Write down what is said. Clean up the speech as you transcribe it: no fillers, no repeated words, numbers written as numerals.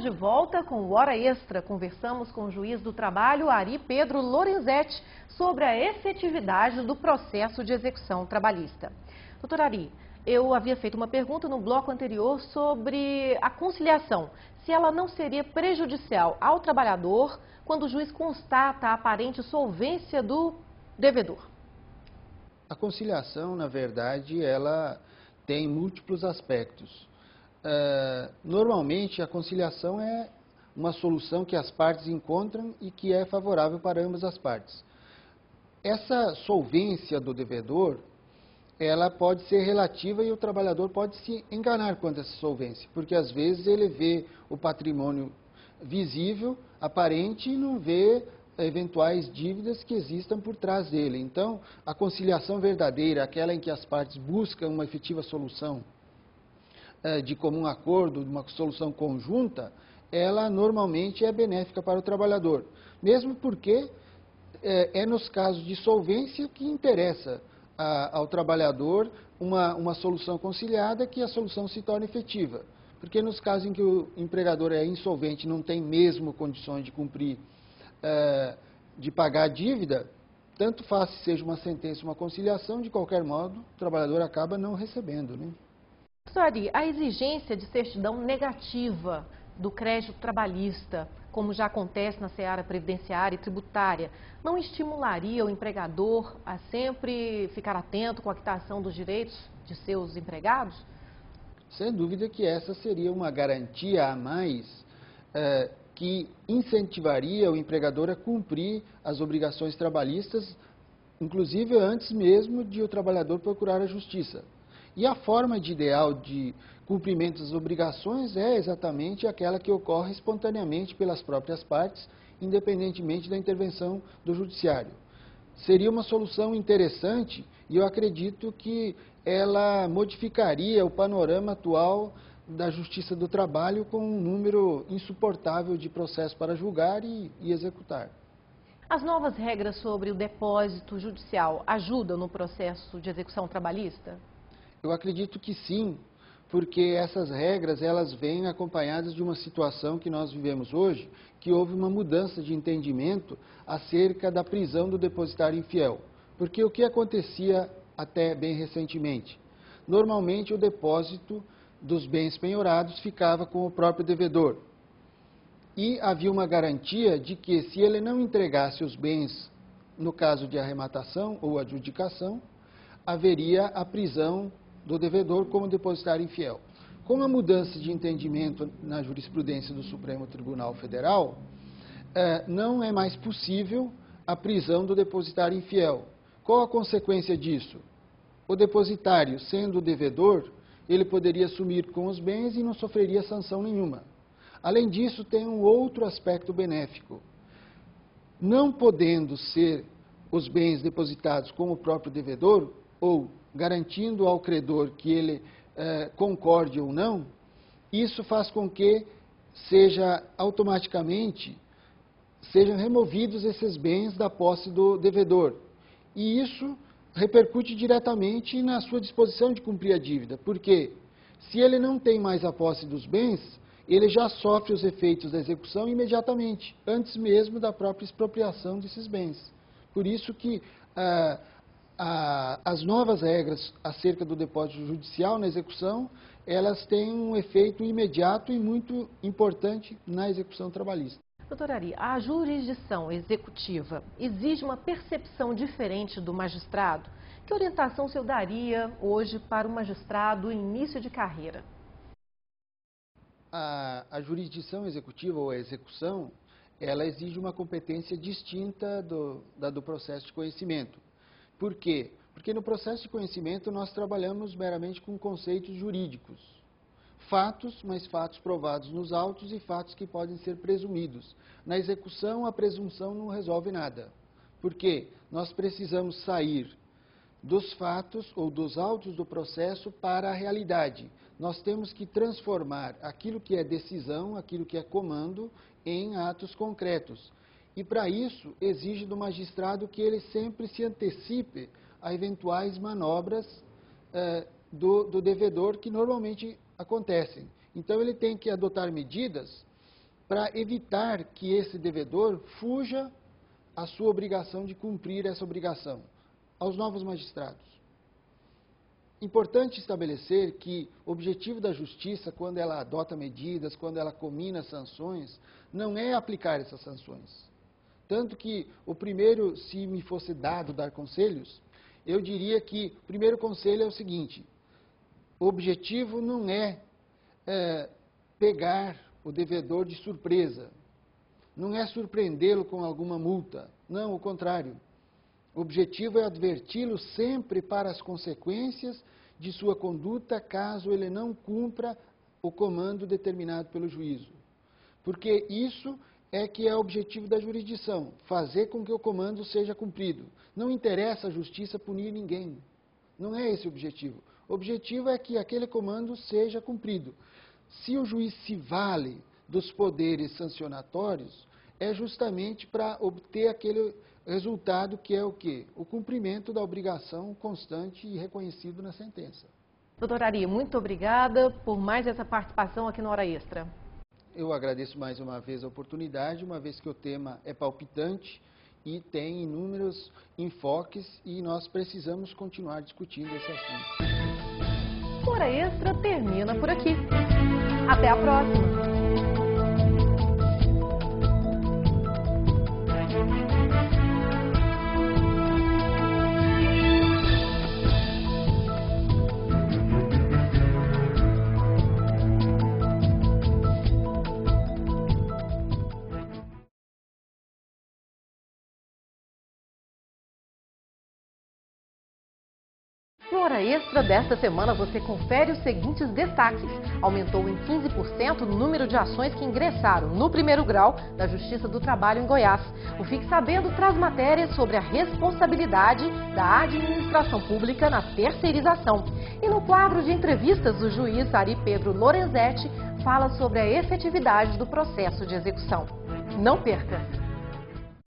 Estamos de volta com o Hora Extra. Conversamos com o juiz do trabalho, Ari Pedro Lorenzetti, sobre a efetividade do processo de execução trabalhista. Doutor Ari, eu havia feito uma pergunta no bloco anterior sobre a conciliação. Se ela não seria prejudicial ao trabalhador quando o juiz constata a aparente solvência do devedor. A conciliação, na verdade, ela tem múltiplos aspectos. Normalmente, a conciliação é uma solução que as partes encontram e que é favorável para ambas as partes. Essa solvência do devedor, ela pode ser relativa e o trabalhador pode se enganar quanto a essa solvência, porque às vezes ele vê o patrimônio visível, aparente, e não vê eventuais dívidas que existam por trás dele. Então, a conciliação verdadeira, aquela em que as partes buscam uma efetiva solução de comum acordo, de uma solução conjunta, ela normalmente é benéfica para o trabalhador, mesmo porque é nos casos de solvência que interessa ao trabalhador uma solução conciliada, que a solução se torne efetiva. Porque nos casos em que o empregador é insolvente e não tem mesmo condições de cumprir, de pagar a dívida, tanto faz se seja uma sentença ou uma conciliação, de qualquer modo, o trabalhador acaba não recebendo, né? Doutor Ari, a exigência de certidão negativa do crédito trabalhista, como já acontece na seara previdenciária e tributária, não estimularia o empregador a sempre ficar atento com a quitação dos direitos de seus empregados? Sem dúvida que essa seria uma garantia a mais que incentivaria o empregador a cumprir as obrigações trabalhistas, inclusive antes mesmo de o trabalhador procurar a justiça. E a forma ideal de cumprimento das obrigações é exatamente aquela que ocorre espontaneamente pelas próprias partes, independentemente da intervenção do judiciário. Seria uma solução interessante e eu acredito que ela modificaria o panorama atual da Justiça do Trabalho, com um número insuportável de processos para julgar e executar. As novas regras sobre o depósito judicial ajudam no processo de execução trabalhista? Eu acredito que sim, porque essas regras elas vêm acompanhadas de uma situação que nós vivemos hoje, que houve uma mudança de entendimento acerca da prisão do depositário infiel. Porque o que acontecia até bem recentemente? Normalmente o depósito dos bens penhorados ficava com o próprio devedor. E havia uma garantia de que, se ele não entregasse os bens, no caso de arrematação ou adjudicação, haveria a prisão do devedor como depositário infiel. Com a mudança de entendimento na jurisprudência do Supremo Tribunal Federal, não é mais possível a prisão do depositário infiel. Qual a consequência disso? O depositário, sendo o devedor, ele poderia sumir com os bens e não sofreria sanção nenhuma. Além disso, tem um outro aspecto benéfico. Não podendo ser os bens depositados com o próprio devedor, ou garantindo ao credor que ele concorde ou não, isso faz com que automaticamente sejam removidos esses bens da posse do devedor. E isso repercute diretamente na sua disposição de cumprir a dívida, porque se ele não tem mais a posse dos bens, ele já sofre os efeitos da execução imediatamente, antes mesmo da própria expropriação desses bens. Por isso que as novas regras acerca do depósito judicial na execução, elas têm um efeito imediato e muito importante na execução trabalhista. Doutor Ari, a jurisdição executiva exige uma percepção diferente do magistrado? Que orientação o senhor daria hoje para o magistrado em início de carreira? A jurisdição executiva ou a execução, ela exige uma competência distinta do processo de conhecimento. Por quê? Porque no processo de conhecimento nós trabalhamos meramente com conceitos jurídicos. Fatos, mas fatos provados nos autos e fatos que podem ser presumidos. Na execução, a presunção não resolve nada. Por quê? Nós precisamos sair dos fatos ou dos autos do processo para a realidade. Nós temos que transformar aquilo que é decisão, aquilo que é comando, em atos concretos. E para isso exige do magistrado que ele sempre se antecipe a eventuais manobras do devedor que normalmente acontecem. Então ele tem que adotar medidas para evitar que esse devedor fuja à sua obrigação de cumprir essa obrigação, aos novos magistrados. Importante estabelecer que o objetivo da justiça, quando ela adota medidas, quando ela comina sanções, não é aplicar essas sanções. Tanto que o primeiro, se me fosse dado dar conselhos, eu diria que o primeiro conselho é o seguinte: o objetivo não é pegar o devedor de surpresa, não é surpreendê-lo com alguma multa, não, o contrário. O objetivo é adverti-lo sempre para as consequências de sua conduta caso ele não cumpra o comando determinado pelo juízo. Porque isso é que é o objetivo da jurisdição, fazer com que o comando seja cumprido. Não interessa a justiça punir ninguém. Não é esse o objetivo. O objetivo é que aquele comando seja cumprido. Se o juiz se vale dos poderes sancionatórios, é justamente para obter aquele resultado que é o quê? O cumprimento da obrigação constante e reconhecido na sentença. Doutor Ari, muito obrigada por mais essa participação aqui no Hora Extra. Eu agradeço mais uma vez a oportunidade, uma vez que o tema é palpitante e tem inúmeros enfoques e nós precisamos continuar discutindo esse assunto. O Hora Extra termina por aqui. Até a próxima! No Hora Extra desta semana você confere os seguintes destaques. Aumentou em 15% o número de ações que ingressaram no primeiro grau da Justiça do Trabalho em Goiás. O Fique Sabendo traz matérias sobre a responsabilidade da administração pública na terceirização. E no quadro de entrevistas, o juiz Ari Pedro Lorenzetti fala sobre a efetividade do processo de execução. Não perca!